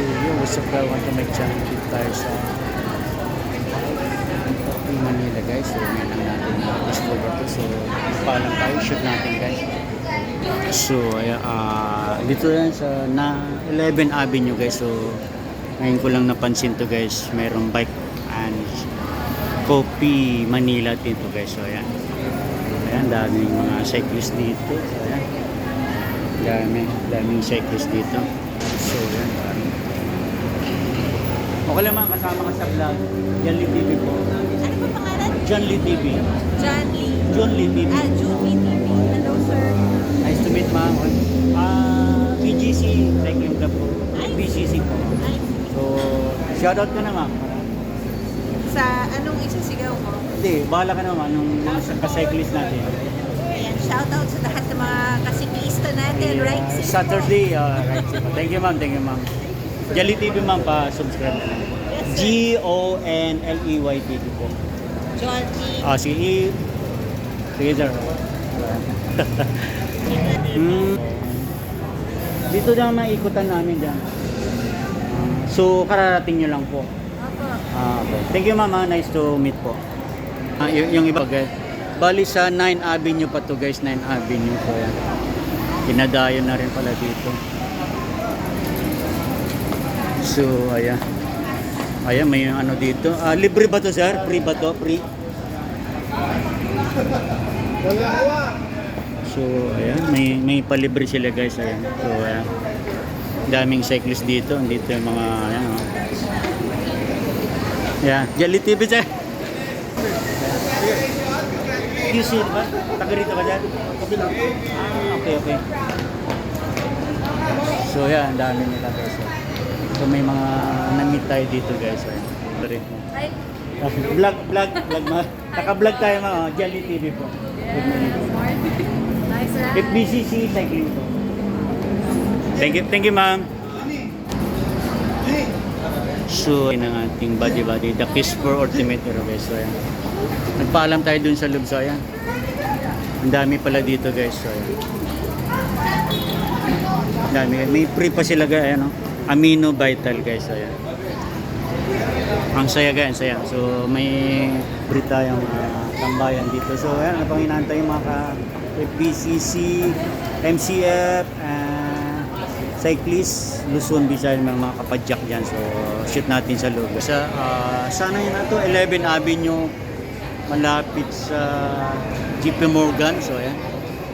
So yun, what's up guys, want to make channel dito tayo sa Manila guys. So ngayon lang natin discover to. So paalam tayo, shoot natin guys. So ayan, dito yan sa 11 Avenue guys. So ngayon ko lang napansin to guys, mayroong bike and coffee Manila dito guys. So ayan, daming mga cyclist dito. So ayan, daming cyclist dito. So ayan, dami. Okay lang mga kasama ka sa vlog. John Lee TV po. Ano po pangalan? John Lee TV. John Lee. John Lee TV. John Lee TV. Hello, sir. Nice to meet ma'am. BGC Cycling Club po. BCC po. Ay, So, shoutout ka na ma'am. sa anong isasigaw mo? Hindi, bahala ka naman nung mga ka-cyclist natin. Ayan, shoutout sa lahat ng mga kasiklista natin, right? Saturday, right. Thank you ma'am, thank you ma'am. John Lee TV ma'am, pa-subscribe na. Yes, sir. Jonley TV po. John Lee. Sige. Sige sir. Dito na maikutan namin dyan. So, kararating nyo lang po. Opo. Okay. Thank you mama, nice to meet po. Yung iba guys. Bali sa 9 Avenue pa to guys, 9 Avenue po yan. Pinadayon na rin pala dito. So, ayan. Ayan, may ano dito. Libre ba to sir? Free ba to? Free? So, ayan. May palibre sila guys. Ayan. So, ayan. Daming cyclist dito. Dito yung mga, ayan. Oh. Ayan. John Lee TV sir. QC ba? Taga rito ka dyan? Okay. So, ayan. Dami nila guys. So, may mga na-meet tayo dito guys. Ayan. Ay, Vlog ma. Naka-vlog tayo mga John Lee TV po. Good morning po. nice, sir. FBCC Cycling po. Thank you ma'am. So, yun ang ating body, the Kiss for Ultimate Hero guys. So, ayan. Nagpaalam tayo dun sa loob. So, ayan. Ang dami pala dito guys. So, ayan. Ang dami. May free pa sila guys. Ayan, oh. Amino Vital guys. So, ayan. Ang saya guys, saya. So may free tayong tambayan dito. So ayan, ano pang inaantay yung mga FBCC, MCF, cyclist, Luzon, Visayas, mga kapadyak dyan. So shoot natin sa loob. Sana yun na to, 11 Avenue, malapit sa JP Morgan. So ayan,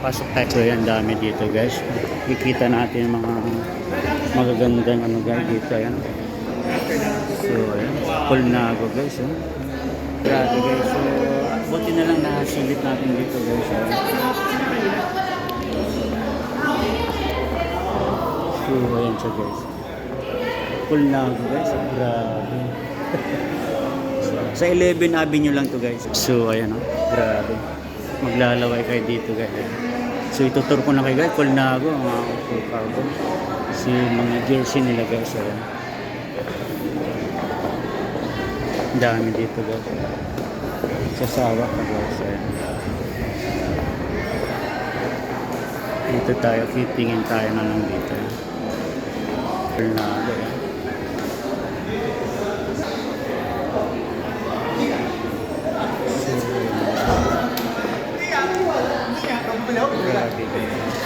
pasok tayo. So ayan, dami dito guys. Kikita natin yung mga magagandang ano guys dito. Ayan. So, ayan. Full na ako guys. Oh. Grabe guys. So, buti na lang nasilit natin dito guys. Oh. So, ayan siya guys. Full na ako guys. Oh. Grabe. So, sa 11 Avenue lang to guys. So, ayan oh. Grabe. Maglalaway kayo dito guys. So, itutur ko na kayo guys. Full na ako. Si mga jersey nila guys. So, ayan. Dami dito guys. Sasawa ka guys. Dito tayo, fittingin tayo na lang dito. Grabe guys.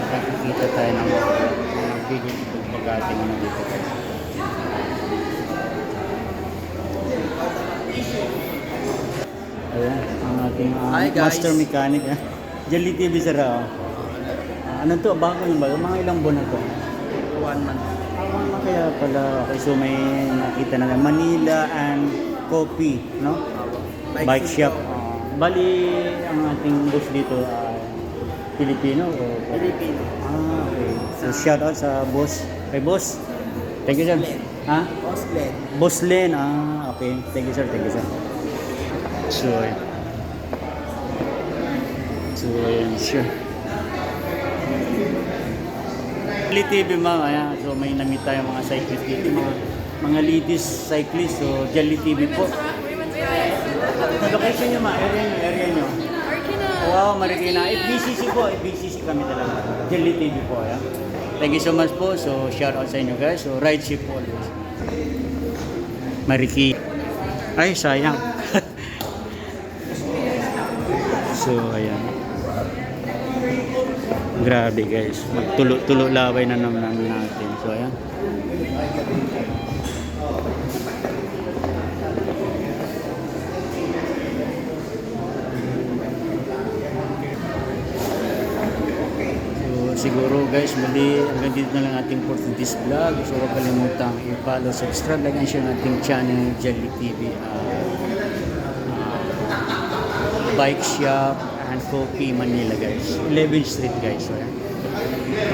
Nakikita tayo ng bigay itong pag-ating naman dito guys. Ayan, ang ating master mechanic. John Lee TV sir. Ano to? Bago yung bago? Mga ilang buwan na to? 1 month. Kaya pala. Okay, so may nakita na Manila and Coffee, no? Bike shop. Bali, ang ating boss dito, Filipino o? Filipino. Okay. So shout out sa boss. Kay boss. Thank you sir. Ha? Oslet. Boss Len. Okay. Thank you sir. So, ayan siya. Lee TV ma'am, ayan. So, may namit tayo mga cyclist dito, mga ladies cyclist. So, John Lee TV po. Location nyo ma, area nyo. Wow, Marikina. FBCC po, FBCC kami talaga. John Lee TV po, ayan. Thank you so much po. So, shout out sa inyo guys. So, ride safe always. Mariki. Ay, sayang. So, ayan. Grabe guys. Magtulo-tulo laway na naman natin. So, ayan. Siguro guys, muli hanggang dito na lang ating for this vlog. So huwag kalimutang i-follow, subscribe, like and share ang ating channel, Jelly TV. Bike Shop and Coffee Manila guys. 11th Street guys. So, yan.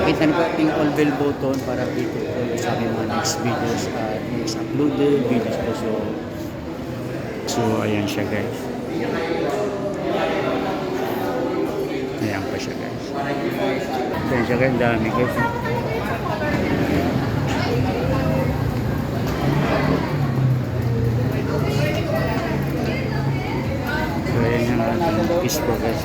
Pakita niyo po ating all bell button para dito po sa aking mga next videos at next uploaded videos po. So ayan siya guys. Ayan pa siya guys. Ayan siya guys, dami guys. So ayan yung ating kiss po guys.